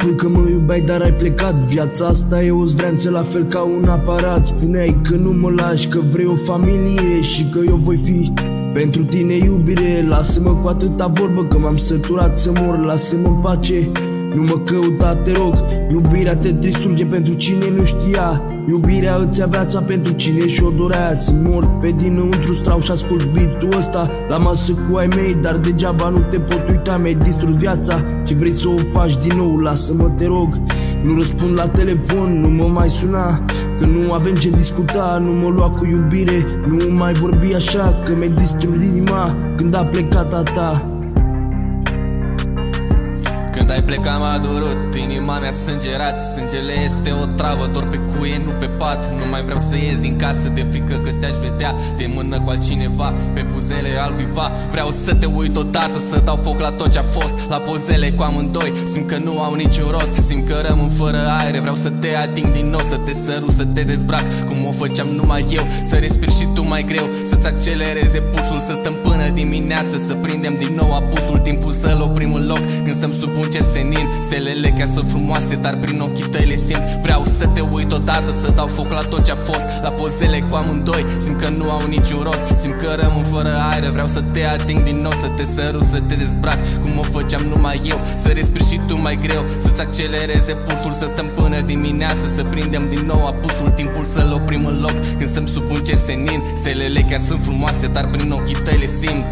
Spui că mă iubeai, dar ai plecat. Viața asta e o zdreanță la fel ca un aparat. Spuneai că nu mă lași, că vrei o familie și că eu voi fi pentru tine iubire. Lasă-mă cu atâta vorbă că m-am săturat să mor. Lasă-mă în pace, nu mă căuta, te rog. Iubirea te distruge pentru cine nu știa. Iubirea îți ia viața pentru cine și-o dorea. Să mor pe dinăuntru, strau și ascult beat-ul ăsta la masă cu ai mei, dar degeaba nu te pot uita. Mi-ai distrus viața și vrei să o faci din nou. Lasă-mă, te rog, nu răspund la telefon, nu mă mai suna, că nu avem ce discuta. Nu mă lua cu iubire, nu mai vorbi așa, că mi-ai distrus inima când a plecat a ta. Când ai plecat m-a durut, inima mea sângerat. Sângele este o travă, doar pe cuie, nu pe pat. Nu mai vreau să ies din casă de frică că te-aș vedea de mână cu altcineva pe buzele altcuiva. Vreau să te uit odată, să dau foc la tot ce-a fost, la pozele cu amândoi. Simt că nu au niciun rost, simt că rămân fără aer. Vreau să te ating din nou, să te sărut, să te dezbrac cum o făceam numai eu. Să respiri și tu mai greu, să-ți accelereze pulsul. Să stăm până dimineață, să prindem din nou apusul. Timpul să-l oprim în loc, când stăm sub un cer senin. Stelele chiar sunt frumoase, dar prin ochii tăi le simt. Vreau să te uit odată, să dau foc la tot ce-a fost, la pozele cu amândoi. Simt că nu au niciun rost, simt că rămân fără aer. Vreau să te ating din nou, să te sărut, să te dezbrac cum o făceam numai eu. Să respiri și tu mai greu, să-ți accelereze pulsul. Să stăm până dimineață, să prindem din nou apusul. Timpul să-l oprim în loc, când stăm sub un cer senin. Stelele chiar sunt frumoase, dar prin ochii tăi le simt.